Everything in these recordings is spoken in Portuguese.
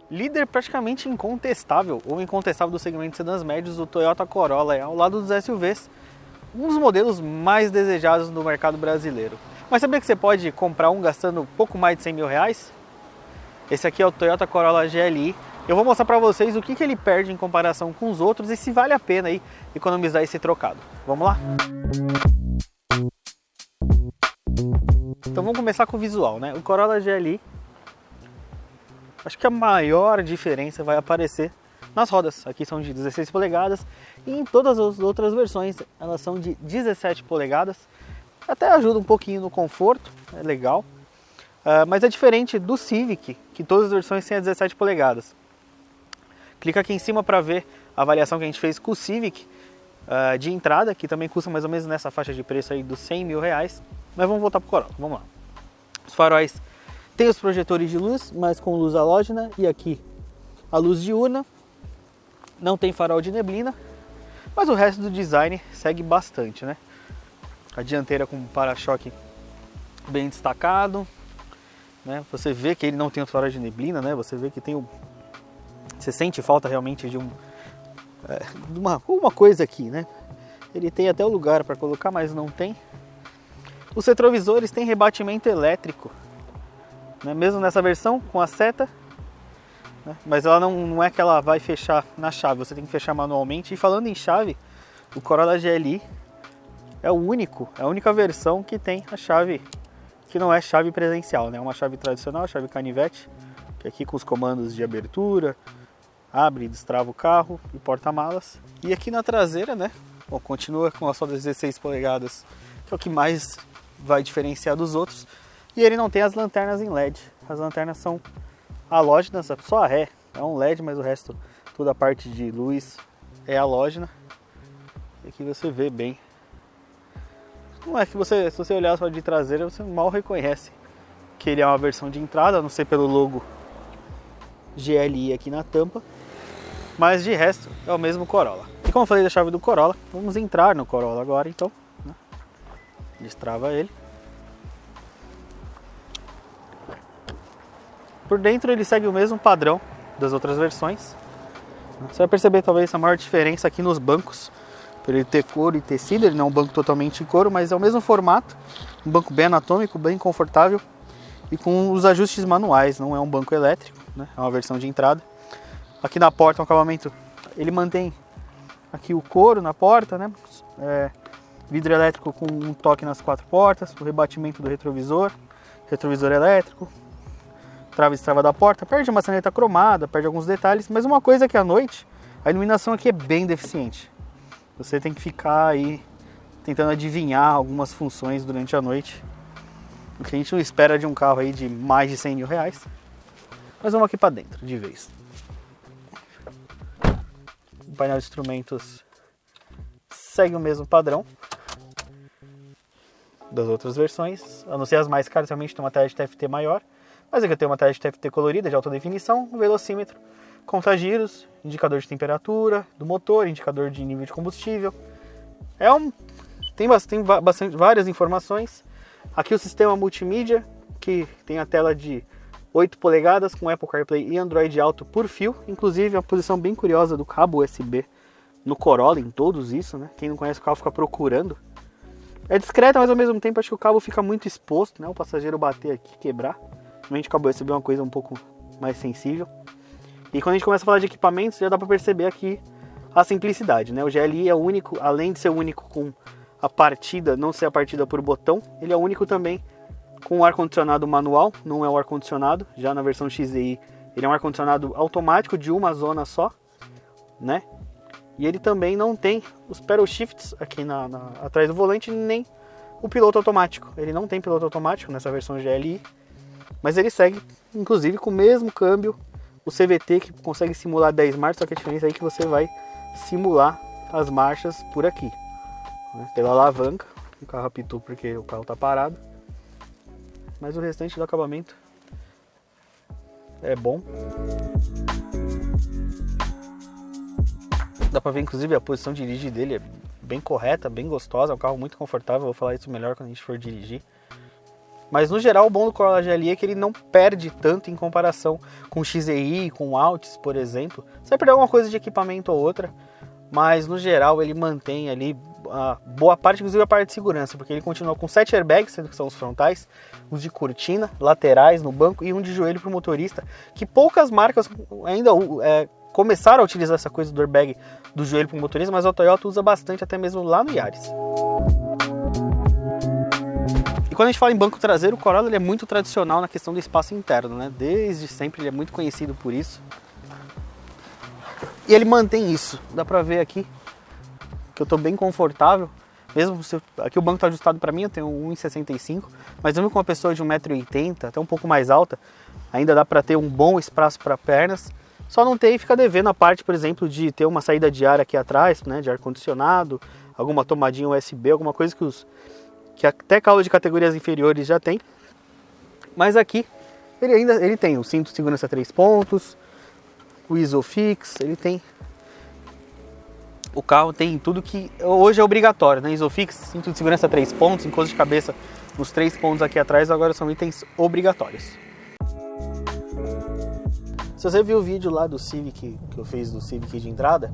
Líder praticamente incontestável ou incontestável do segmento de sedãs médios, o Toyota Corolla é, ao lado dos SUVs, um dos modelos mais desejados no mercado brasileiro. Mas sabia que você pode comprar um gastando pouco mais de 100 mil reais? Esse aqui é o Toyota Corolla GLI. Eu vou mostrar para vocês o que ele perde em comparação com os outros e se vale a pena aí economizar esse trocado. Vamos lá? Então vamos começar com o visual, né? O Corolla GLI, acho que a maior diferença vai aparecer nas rodas. Aqui são de 16 polegadas e em todas as outras versões elas são de 17 polegadas. Até ajuda um pouquinho no conforto, é legal. Mas é diferente do Civic, que todas as versões têm 17 polegadas. Clica aqui em cima para ver a avaliação que a gente fez com o Civic de entrada, que também custa mais ou menos nessa faixa de preço aí dos 100 mil reais. Mas vamos voltar para o Corolla, vamos lá. Os faróis têm os projetores de luz, mas com luz halógena, e aqui a luz diurna. Não tem farol de neblina, mas o resto do design segue bastante, né? A dianteira com para-choque bem destacado, né? Você vê que ele não tem o farol de neblina, né? Você vê que tem você sente falta realmente de uma coisa aqui, né? Ele tem até o lugar para colocar, mas não tem. Os retrovisores têm rebatimento elétrico, né? Mesmo nessa versão com a seta, né? Mas ela não é que ela vai fechar na chave, você tem que fechar manualmente. E falando em chave, o Corolla GLI é a única versão que tem a chave que não é chave presencial, né? Uma chave tradicional, chave canivete, que aqui com os comandos de abertura, abre e destrava o carro e porta-malas. E aqui na traseira, né? Bom, continua com a só 16 polegadas, que é o que mais vai diferenciar dos outros. E ele não tem as lanternas em LED. As lanternas são halógenas, só a ré é um LED, mas o resto, toda a parte de luz é halógena. E aqui você vê bem. Não é que se você olhar só de traseira, você mal reconhece que ele é uma versão de entrada, a não ser pelo logo GLI aqui na tampa. Mas de resto é o mesmo Corolla. E como eu falei da chave do Corolla, vamos entrar no Corolla agora então, né? Destrava ele. Por dentro ele segue o mesmo padrão das outras versões. Você vai perceber talvez a maior diferença aqui nos bancos, por ele ter couro e tecido. Ele não é um banco totalmente em couro, mas é o mesmo formato, um banco bem anatômico, bem confortável e com os ajustes manuais. Não é um banco elétrico, né? É uma versão de entrada. Aqui na porta o acabamento, ele mantém aqui o couro na porta, né? Vidro elétrico com um toque nas quatro portas, o rebatimento do retrovisor elétrico, trava e destrava da porta, perde uma maçaneta cromada, perde alguns detalhes, mas uma coisa é que à noite a iluminação aqui é bem deficiente. Você tem que ficar aí tentando adivinhar algumas funções durante a noite, o que a gente não espera de um carro aí de mais de 100 mil reais. Mas vamos aqui para dentro de vez. O painel de instrumentos segue o mesmo padrão das outras versões, a não ser as mais caras, realmente tem uma tela de TFT maior, mas aqui eu tenho uma tela de TFT colorida de alta definição, um velocímetro, conta-giros, indicador de temperatura do motor, indicador de nível de combustível. Tem várias informações. Aqui o sistema multimídia, que tem a tela de 8 polegadas com Apple CarPlay e Android Auto por fio, inclusive uma posição bem curiosa do cabo USB no Corolla, em todos isso, né? Quem não conhece o carro fica procurando. É discreta, mas ao mesmo tempo acho que o cabo fica muito exposto, né? O passageiro bater aqui, quebrar. Realmente o cabo USB é uma coisa um pouco mais sensível. E quando a gente começa a falar de equipamentos, já dá para perceber aqui a simplicidade, né? O GLI é o único, além de ser o único com a partida, não ser a partida por botão, ele é o único também com o ar-condicionado manual, não é o ar-condicionado. Já na versão XEI ele é um ar-condicionado automático de uma zona só, né? E ele também não tem os pedal shifts aqui atrás do volante, nem o piloto automático. Ele não tem piloto automático nessa versão GLI, mas ele segue inclusive com o mesmo câmbio, o CVT, que consegue simular 10 marchas, só que a diferença é aí que você vai simular as marchas por aqui, né? Pela alavanca. O carro apitou porque o carro está parado, mas o restante do acabamento é bom. Dá pra ver inclusive a posição de dirigir dele é bem correta, bem gostosa, é um carro muito confortável. Eu vou falar isso melhor quando a gente for dirigir. Mas no geral o bom do Corolla GLI é que ele não perde tanto em comparação com o XEI, com o Altis, por exemplo. Você vai perder alguma coisa de equipamento ou outra, mas no geral ele mantém ali a boa parte, inclusive a parte de segurança, porque ele continua com 7 airbags, sendo que são os frontais, os de cortina, laterais no banco e um de joelho para o motorista, que poucas marcas ainda começaram a utilizar essa coisa do airbag do joelho para o motorista, mas a Toyota usa bastante, até mesmo lá no Yaris. E quando a gente fala em banco traseiro, o Corolla ele é muito tradicional na questão do espaço interno, né? Desde sempre ele é muito conhecido por isso. E ele mantém isso, dá pra ver aqui que eu tô bem confortável, mesmo se aqui o banco tá ajustado pra mim, eu tenho 1,65, mas mesmo com uma pessoa de 1,80m, até um pouco mais alta, ainda dá pra ter um bom espaço para pernas. Só não tem e fica devendo a parte, por exemplo, de ter uma saída de ar aqui atrás, né, de ar-condicionado, alguma tomadinha USB, alguma coisa que até carro de categorias inferiores já tem. Mas aqui ele tem o cinto de segurança 3 pontos, o Isofix, ele tem... O carro tem tudo que hoje é obrigatório, né? Isofix, cinto de segurança 3 pontos, encosto de cabeça nos 3 pontos aqui atrás, agora são itens obrigatórios. Se você viu o vídeo lá do Civic, que eu fiz do Civic de entrada,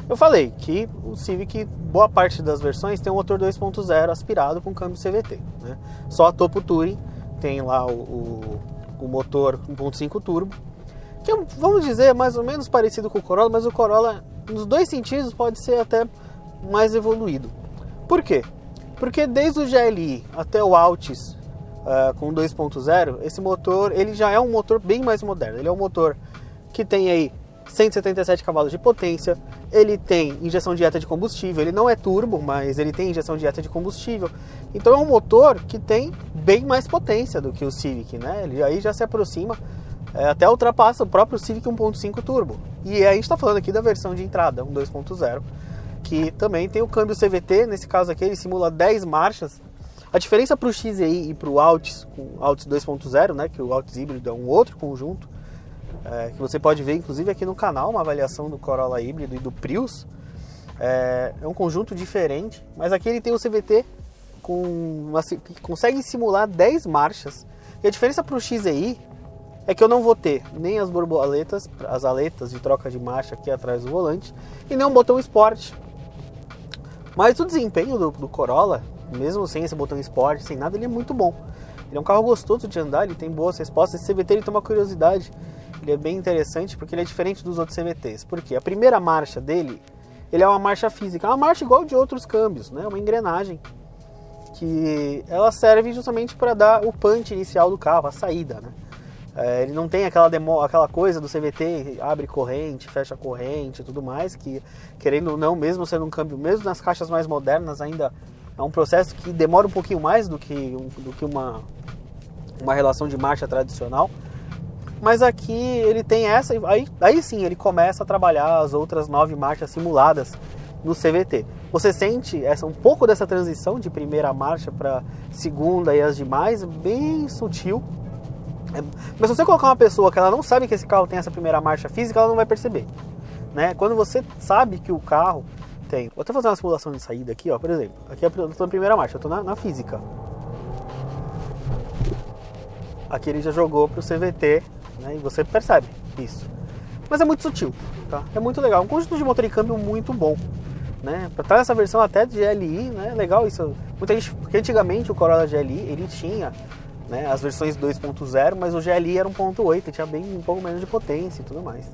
eu falei que o Civic, boa parte das versões, tem um motor 2.0 aspirado com câmbio CVT, né? Só a Topo Touring tem lá o motor 1.5 turbo, que vamos dizer é mais ou menos parecido com o Corolla, mas o Corolla, nos dois sentidos, pode ser até mais evoluído. Por quê? Porque desde o GLI até o Altis com 2.0, esse motor ele já é um motor bem mais moderno. Ele é um motor que tem aí 177 cavalos de potência, ele tem injeção direta de combustível, ele não é turbo, mas ele tem injeção direta de combustível. Então é um motor que tem bem mais potência do que o Civic, né? Ele aí já se aproxima, até ultrapassa o próprio Civic 1.5 turbo. E a gente está falando aqui da versão de entrada, um 2.0, que também tem o câmbio CVT, nesse caso aqui ele simula 10 marchas. A diferença para o XEI e para o Altis, com o Altis 2.0, né, que o Altis híbrido é um outro conjunto, que você pode ver inclusive aqui no canal, uma avaliação do Corolla híbrido e do Prius. É um conjunto diferente, mas aqui ele tem o CVT que consegue simular 10 marchas. E a diferença para o XEI é que eu não vou ter nem as borboletas, as aletas de troca de marcha aqui atrás do volante, e nem um botão Sport. Mas o desempenho do Corolla, mesmo sem esse botão Sport, sem nada, ele é muito bom. Ele é um carro gostoso de andar, ele tem boas respostas. Esse CVT ele tem uma curiosidade, ele é bem interessante porque ele é diferente dos outros CVTs. Por quê? A primeira marcha dele, ele é uma marcha física, é uma marcha igual de outros câmbios, né? Uma engrenagem que ela serve justamente para dar o punch inicial do carro, a saída, né? Ele não tem aquela coisa do CVT, abre corrente, fecha corrente e tudo mais, que querendo ou não, mesmo sendo um câmbio, mesmo nas caixas mais modernas, ainda é um processo que demora um pouquinho mais do que uma relação de marcha tradicional. Mas aqui ele tem essa, aí sim ele começa a trabalhar as outras 9 marchas simuladas no CVT. Você sente um pouco dessa transição de primeira marcha para segunda e as demais, bem sutil. Mas se você colocar uma pessoa que ela não sabe que esse carro tem essa primeira marcha física, ela não vai perceber, né? Quando você sabe que o carro tem... Vou até fazer uma simulação de saída aqui, ó, por exemplo. Aqui eu estou na primeira marcha, eu estou na física. Aqui ele já jogou para o CVT, né? E você percebe isso. Mas é muito sutil, tá? É muito legal. Um conjunto de motor e câmbio muito bom, né? Para estar nessa versão até de GLI, né? Legal isso. Muita gente... Porque antigamente o Corolla GLI, ele tinha... né, as versões 2.0, mas o GLI era 1.8, tinha bem um pouco menos de potência e tudo mais.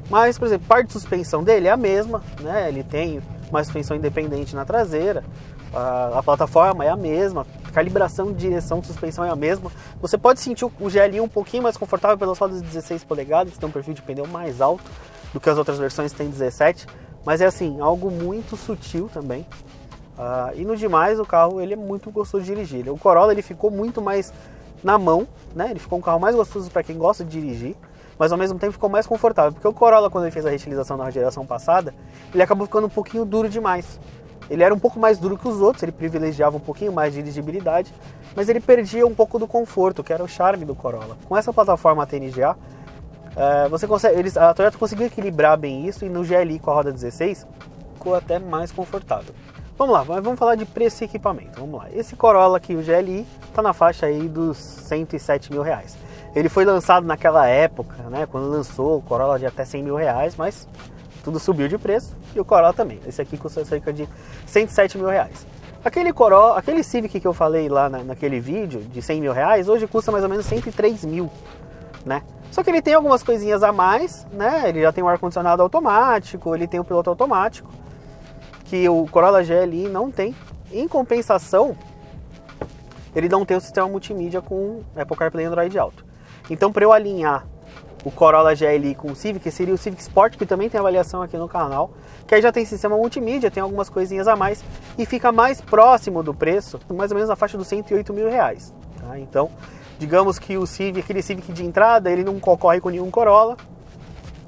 Mas, por exemplo, parte de suspensão dele é a mesma, né? Ele tem uma suspensão independente na traseira, a plataforma é a mesma, a calibração de direção de suspensão é a mesma. Você pode sentir o GLI um pouquinho mais confortável pelas rodas de 16 polegadas, tem um perfil de pneu mais alto do que as outras versões que tem 17, mas é assim, algo muito sutil também. E no demais o carro ele é muito gostoso de dirigir. O Corolla ele ficou muito mais na mão, né? Ele ficou um carro mais gostoso para quem gosta de dirigir, mas ao mesmo tempo ficou mais confortável, porque o Corolla, quando ele fez a reutilização na geração passada, ele acabou ficando um pouquinho duro demais. Ele era um pouco mais duro que os outros, ele privilegiava um pouquinho mais de dirigibilidade, mas ele perdia um pouco do conforto, que era o charme do Corolla. Com essa plataforma TNGA, a Toyota conseguiu equilibrar bem isso, e no GLI com a roda 16 ficou até mais confortável. Vamos lá, vamos falar de preço e equipamento. Vamos lá. Esse Corolla aqui, o GLI, tá na faixa aí dos 107 mil reais. Ele foi lançado naquela época, né? Quando lançou o Corolla de até 100 mil reais, mas tudo subiu de preço e o Corolla também. Esse aqui custa cerca de 107 mil reais. Aquele Corolla, aquele Civic que eu falei lá naquele vídeo de 100 mil reais, hoje custa mais ou menos 103 mil, né? Só que ele tem algumas coisinhas a mais, né? Ele já tem o ar-condicionado automático, ele tem o piloto automático, que o Corolla GLI não tem. Em compensação, ele não tem o sistema multimídia com Apple CarPlay e Android Auto. Então, para eu alinhar o Corolla GLI com o Civic, seria o Civic Sport, que também tem avaliação aqui no canal, que aí já tem sistema multimídia, tem algumas coisinhas a mais e fica mais próximo do preço, mais ou menos na faixa dos 108 mil reais. Tá? Então, digamos que o Civic, aquele Civic de entrada, ele não concorre com nenhum Corolla,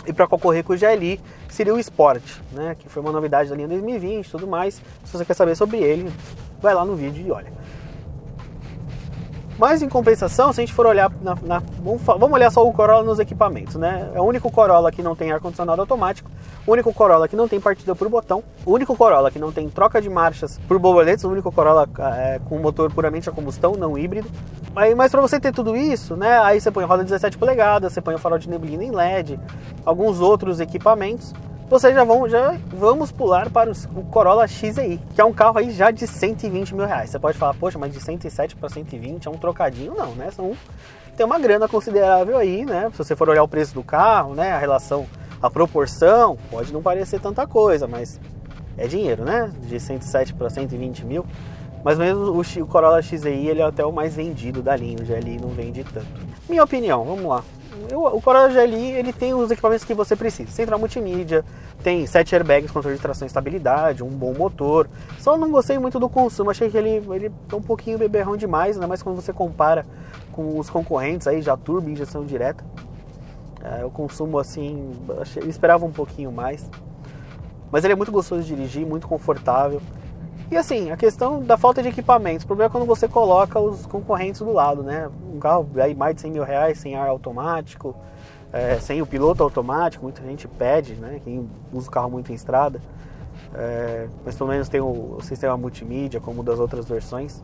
e para concorrer com o GLI seria o Sport, né? Que foi uma novidade da linha 2020 e tudo mais. Se você quer saber sobre ele, vai lá no vídeo e olha. Mas em compensação, se a gente for olhar, vamos olhar só o Corolla nos equipamentos, né? É o único Corolla que não tem ar-condicionado automático, o único Corolla que não tem partida por botão, o único Corolla que não tem troca de marchas por borboletas, o único Corolla com motor puramente a combustão, não híbrido. Mas para você ter tudo isso, né? Aí você põe roda 17 polegadas, você põe o farol de neblina em LED, alguns outros equipamentos. Vocês já vamos pular para o Corolla XEI, que é um carro aí já de 120 mil reais. Você pode falar, poxa, mas de 107 para 120 é um trocadinho? Não, né? Tem uma grana considerável aí, né? Se você for olhar o preço do carro, né? A relação, a proporção, pode não parecer tanta coisa, mas é dinheiro, né? De 107 para 120 mil. Mas mesmo o Corolla XEI, ele é até o mais vendido da linha, o GLI não vende tanto. Minha opinião, vamos lá. O Corolla GLI, ele tem os equipamentos que você precisa. Central multimídia, tem 7 airbags, controle de tração e estabilidade, um bom motor. Só não gostei muito do consumo, achei que ele é um pouquinho beberrão demais, ainda mais quando você compara com os concorrentes aí, já turbo e injeção direta. O consumo assim, eu esperava um pouquinho mais. Mas ele é muito gostoso de dirigir, muito confortável. E assim, a questão da falta de equipamentos, o problema é quando você coloca os concorrentes do lado, né? Um carro aí mais de 100 mil reais, sem ar automático, sem o piloto automático, muita gente pede, né? Quem usa o carro muito em estrada, mas pelo menos tem o sistema multimídia, como das outras versões.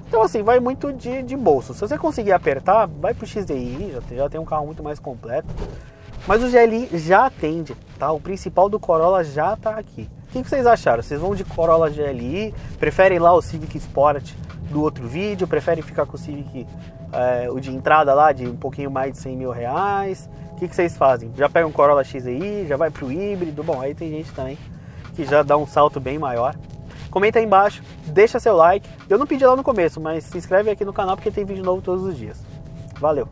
Então assim, vai muito de bolso. Se você conseguir apertar, vai pro XDI, já tem um carro muito mais completo. Mas o GLI já atende, tá? O principal do Corolla já tá aqui. O que vocês acharam? Vocês vão de Corolla GLI? Preferem lá o Civic Sport do outro vídeo? Preferem ficar com o Civic, o de entrada lá, de um pouquinho mais de 100 mil reais? O que vocês fazem? Já pega um Corolla XEI? Já vai pro híbrido? Bom, aí tem gente também que já dá um salto bem maior. Comenta aí embaixo, deixa seu like. Eu não pedi lá no começo, mas se inscreve aqui no canal porque tem vídeo novo todos os dias. Valeu!